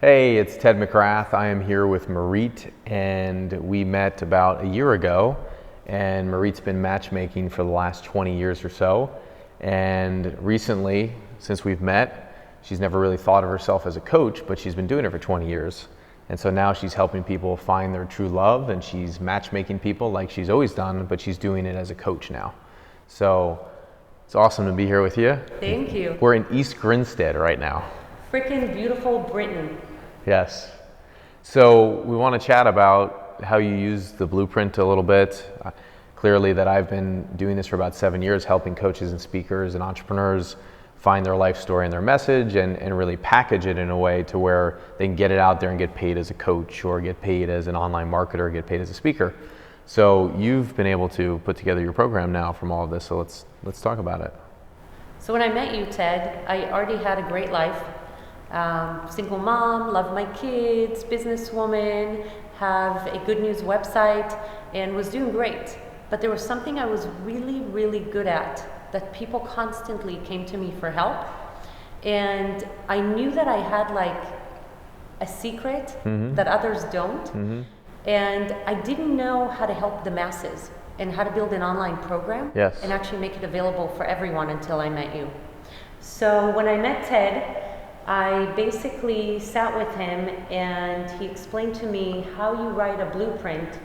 Hey, it's Ted McGrath. I am here with Mirit, and we met about a year ago, and Mirit's been matchmaking for the last 20 years or so. And recently, since we've met, she's never really thought of herself as a coach, but she's been doing it for 20 years. And so now she's helping people find their true love, and she's matchmaking people like she's always done, but she's doing it as a coach now. So it's awesome to be here with you. Thank you. We're in East Grinstead right now. Frickin' beautiful Britain. Yes. So we want to chat about how you use the blueprint a little bit. Clearly that I've been doing this for about 7 years, helping coaches and speakers and entrepreneurs find their life story and their message and really package it in a way to where they can get it out there and get paid as a coach or get paid as an online marketer, get paid as a speaker. So you've been able to put together your program now from all of this. So let's talk about it. So when I met you, Ted, I already had a great life. Single mom, love my kids, businesswoman, have a good news website, and was doing great. But there was something I was really, really good at that people constantly came to me for help. And I knew that I had like a secret that others don't. And I didn't know how to help the masses and how to build an online program and actually make it available for everyone until I met you. So when I met Ted, I basically sat with him and he explained to me how you write a blueprint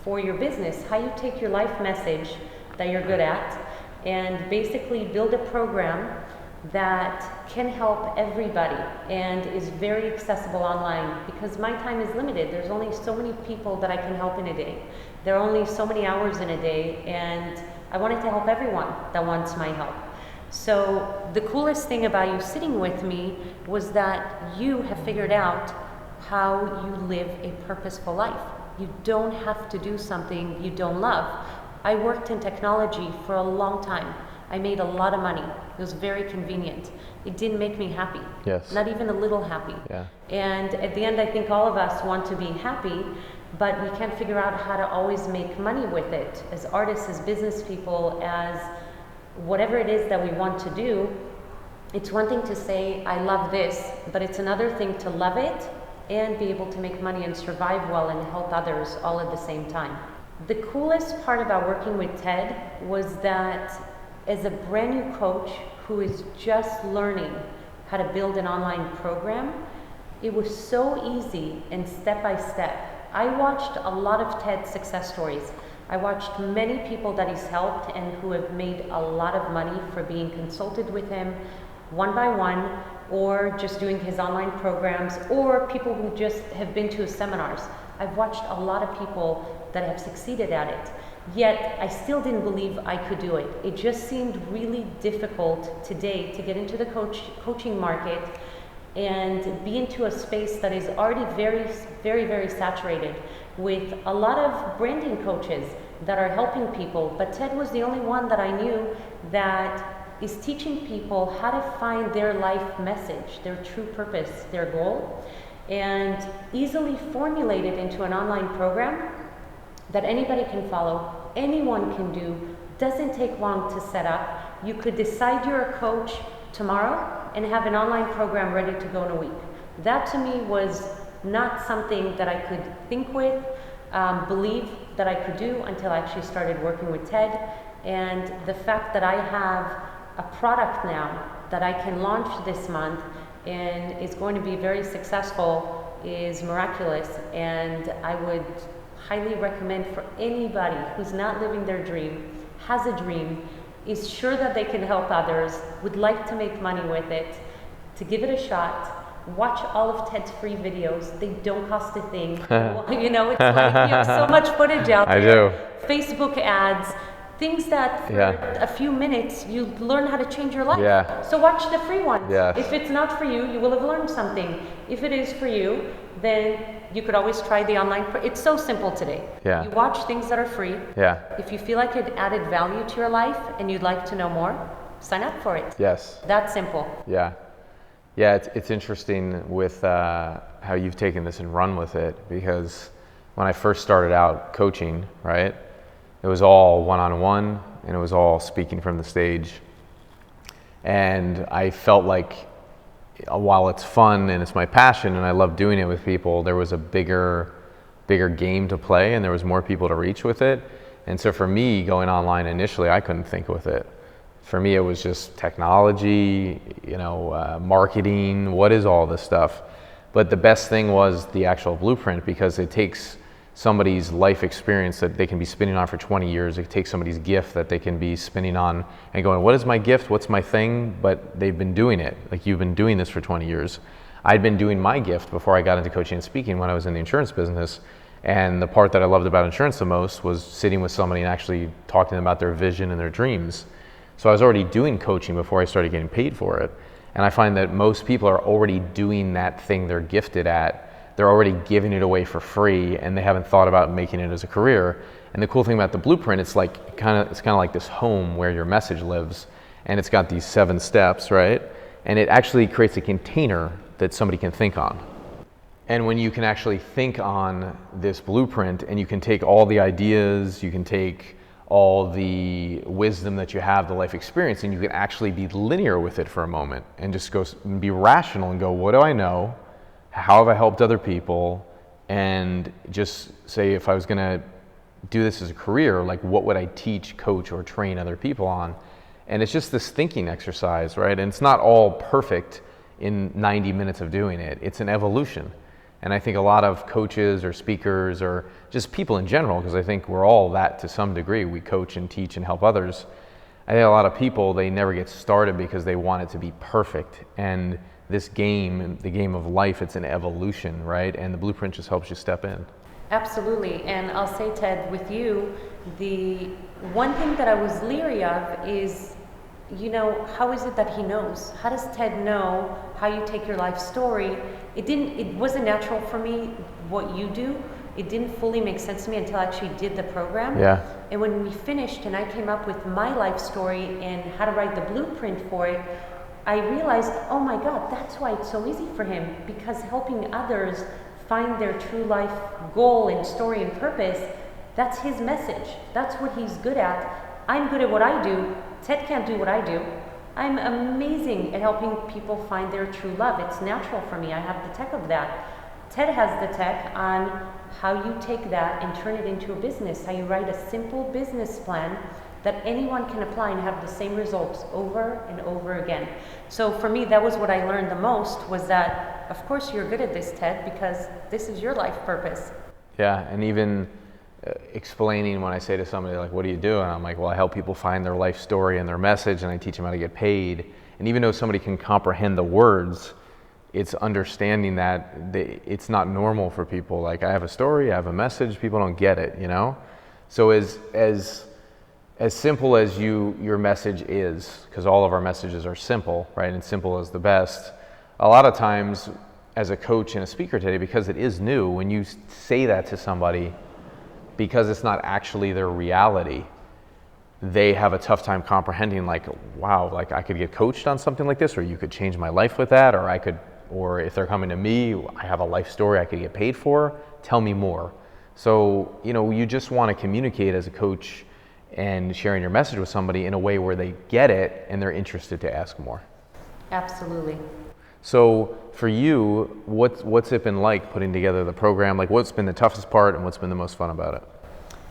for your business, how you take your life message that you're good at and basically build a program that can help everybody and is very accessible online, because my time is limited. There's only so many people that I can help in a day. There are only so many hours in a day, and I wanted to help everyone that wants my help. So the coolest thing about you sitting with me was that you have figured out how you live a purposeful life. You don't have to do something you don't love. I worked in technology for a long time. I made a lot of money. It was very convenient. It didn't make me happy. Yes. Not even a little happy. Yeah. And at the end, I think all of us want to be happy, but we can't figure out how to always make money with it. As artists, as business people, as whatever it is that we want to do, it's one thing to say, I love this, but it's another thing to love it and be able to make money and survive well and help others all at the same time. The coolest part about working with Ted was that as a brand new coach who is just learning how to build an online program, it was so easy and step by step. I watched a lot of Ted's success stories. I watched many people that he's helped and who have made a lot of money for being consulted with him one by one, or just doing his online programs, or people who just have been to his seminars. I've watched a lot of people that have succeeded at it, yet I still didn't believe I could do it. It just seemed really difficult today to get into the coaching market and be into a space that is already very, very, very saturated with a lot of branding coaches that are helping people. But Ted was the only one that I knew that is teaching people how to find their life message, their true purpose, their goal, and easily formulate it into an online program that anybody can follow, anyone can do, doesn't take long to set up. You could decide you're a coach tomorrow and have an online program ready to go in a week. That to me was not something that I could think with, believe that I could do until I actually started working with Ted. And the fact that I have a product now that I can launch this month and is going to be very successful is miraculous. And I would highly recommend for anybody who's not living their dream, has a dream, is sure that they can help others, would like to make money with it, to give it a shot. Watch all of Ted's free videos. They don't cost a thing. You know, it's like you have so much footage out there. I do. Facebook ads, things that for a few minutes you learn how to change your life. Yeah. So watch the free ones. Yes. If it's not for you, you will have learned something. If it is for you, then you could always try the online. It's so simple today. Yeah. You watch things that are free. Yeah. If you feel like it added value to your life and you'd like to know more, sign up for it. Yes. That simple. Yeah. Yeah, it's interesting with how you've taken this and run with it, because when I first started out coaching, right, it was all one-on-one and it was all speaking from the stage. And I felt like while it's fun and it's my passion and I love doing it with people, there was a bigger game to play and there was more people to reach with it. And so for me, going online initially, I couldn't think with it. For me, it was just technology, marketing, what is all this stuff? But the best thing was the actual blueprint, because it takes somebody's life experience that they can be spinning on for 20 years. It takes somebody's gift that they can be spinning on and going, what is my gift? What's my thing? But they've been doing it. Like, you've been doing this for 20 years. I'd been doing my gift before I got into coaching and speaking when I was in the insurance business. And the part that I loved about insurance the most was sitting with somebody and actually talking to them about their vision and their dreams. So I was already doing coaching before I started getting paid for it. And I find that most people are already doing that thing they're gifted at. They're already giving it away for free, and they haven't thought about making it as a career. And the cool thing about the blueprint, it's kind of like this home where your message lives, and it's got these 7 steps, right? And it actually creates a container that somebody can think on. And when you can actually think on this blueprint, and you can take all the ideas, you can take all the wisdom that you have, the life experience, and you can actually be linear with it for a moment and just go and be rational and go, what do I know? How have I helped other people? And just say, if I was gonna do this as a career, like, what would I teach, coach, or train other people on? And it's just this thinking exercise, right? And it's not all perfect in 90 minutes of doing it. It's an evolution. And I think a lot of coaches or speakers or just people in general, because I think we're all that to some degree, we coach and teach and help others. I think a lot of people, they never get started because they want it to be perfect. And this game, the game of life, it's an evolution, right? And the blueprint just helps you step in. Absolutely. And I'll say, Ted, with you, the one thing that I was leery of is, how is it that he knows? How does Ted know how you take your life story? It wasn't natural for me, what you do. It didn't fully make sense to me until I actually did the program. Yeah. And when we finished and I came up with my life story and how to write the blueprint for it, I realized, oh my God, that's why it's so easy for him, because helping others find their true life goal and story and purpose, that's his message. That's what he's good at. I'm good at what I do. Ted can't do what I do. I'm amazing at helping people find their true love. It's natural for me. I have the tech of that. Ted has the tech on how you take that and turn it into a business, how you write a simple business plan that anyone can apply and have the same results over and over again. So for me, that was what I learned the most, was that, of course, you're good at this, Ted, because this is your life purpose. Yeah, and even explaining when I say to somebody, like, what do you do? And I'm like, well, I help people find their life story and their message, and I teach them how to get paid. And even though somebody can comprehend the words, it's understanding that it's not normal for people. Like, I have a story, I have a message, people don't get it, So as simple as your message is, because all of our messages are simple, right? And simple is the best. A lot of times, as a coach and a speaker today, because it is new, when you say that to somebody, because it's not actually their reality, they have a tough time comprehending, like, wow, like, I could get coached on something like this, or you could change my life with that, or if they're coming to me, I have a life story I could get paid for, tell me more. So, you just want to communicate as a coach and sharing your message with somebody in a way where they get it and they're interested to ask more. Absolutely. So for you, what's it been like putting together the program? Like, what's been the toughest part and what's been the most fun about it?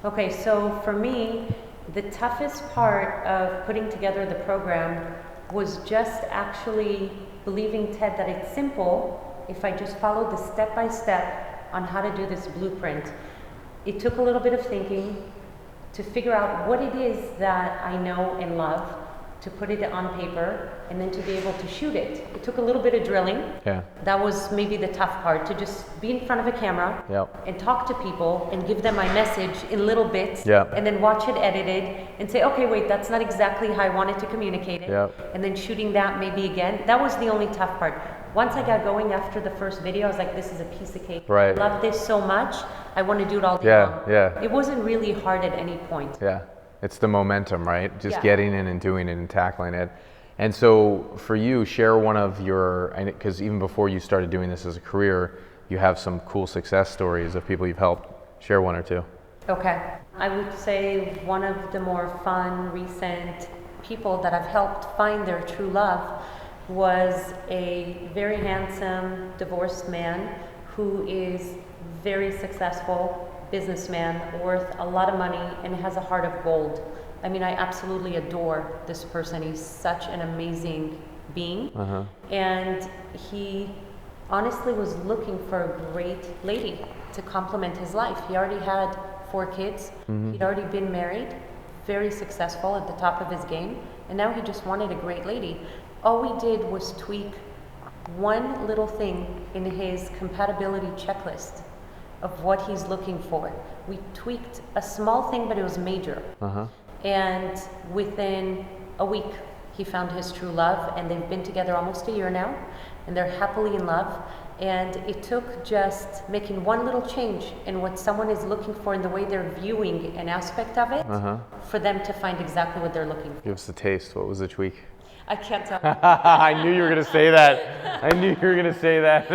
Okay, so for me, the toughest part of putting together the program was just actually believing, Ted, that it's simple if I just follow the step-by-step on how to do this blueprint. It took a little bit of thinking to figure out what it is that I know and love, to put it on paper, and then to be able to shoot it. It took a little bit of drilling. Yeah. That was maybe the tough part, to just be in front of a camera. Yep. And talk to people and give them my message in little bits. Yep. And then watch it edited and say, okay, wait, that's not exactly how I wanted to communicate it. Yep. And then shooting that maybe again. That was the only tough part. Once I got going after the first video, I was like, this is a piece of cake. Right. I love this so much. I want to do it all day Yeah, long. yeah. It wasn't really hard at any point. Yeah. It's the momentum, right? Just Yeah. getting in and doing it and tackling it. And so for you, share one of your, because even before you started doing this as a career, you have some cool success stories of people you've helped. Share one or two. Okay. I would say one of the more fun, recent people that I've helped find their true love was a very handsome divorced man who is very successful businessman, worth a lot of money, and has a heart of gold. I mean, I absolutely adore this person. He's such an amazing being. And he honestly was looking for a great lady to complement his life. He already had 4 kids. He'd already been married, very successful at the top of his game, and now he just wanted a great lady. All we did was tweak one little thing in his compatibility checklist of what he's looking for. We tweaked a small thing, but it was major. And within a week, he found his true love, and they've been together almost a year now, and they're happily in love. And it took just making one little change in what someone is looking for in the way they're viewing an aspect of it for them to find exactly what they're looking for. Give us a taste. What was the tweak? I can't tell. I knew you were going to say that. I knew you were going to say that.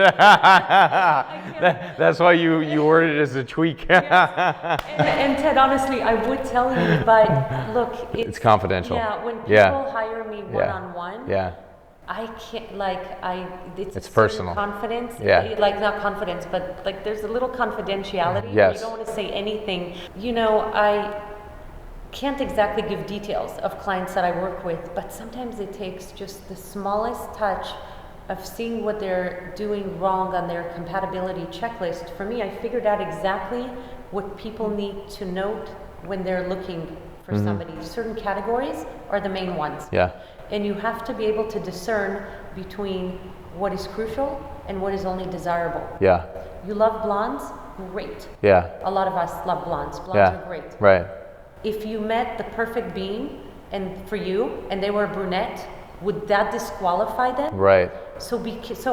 That's why you worded it as a tweak. Yes. And Ted, honestly, I would tell you, but look, it's confidential. Yeah, when people hire me one-on-one, I can't, it's personal. Confidence. Like, not confidence, but like there's a little confidentiality. Yes. You don't want to say anything. You know, I can't exactly give details of clients that I work with, but sometimes it takes just the smallest touch of seeing what they're doing wrong on their compatibility checklist. For me, I figured out exactly what people need to note when they're looking for somebody. Certain categories are the main ones. And you have to be able to discern between what is crucial and what is only desirable. You love blondes? Great. A lot of us love blondes. Blondes are great. Right. If you met the perfect being and for you and they were a brunette, would that disqualify them? Right. So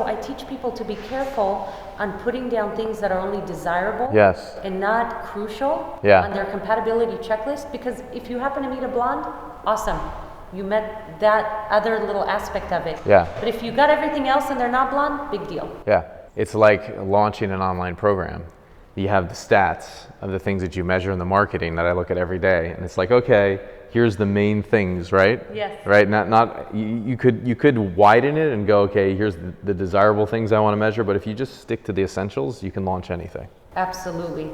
I teach people to be careful on putting down things that are only desirable and not crucial on their compatibility checklist, because if you happen to meet a blonde, awesome. You met that other little aspect of it. But if you got everything else and they're not blonde, big deal. It's like launching an online program. You have the stats of the things that you measure in the marketing that I look at every day, and it's like, okay, here's the main things, right? Right. Not you could widen it and go, okay, here's the desirable things I want to measure, but if you just stick to the essentials, you can launch anything. Absolutely.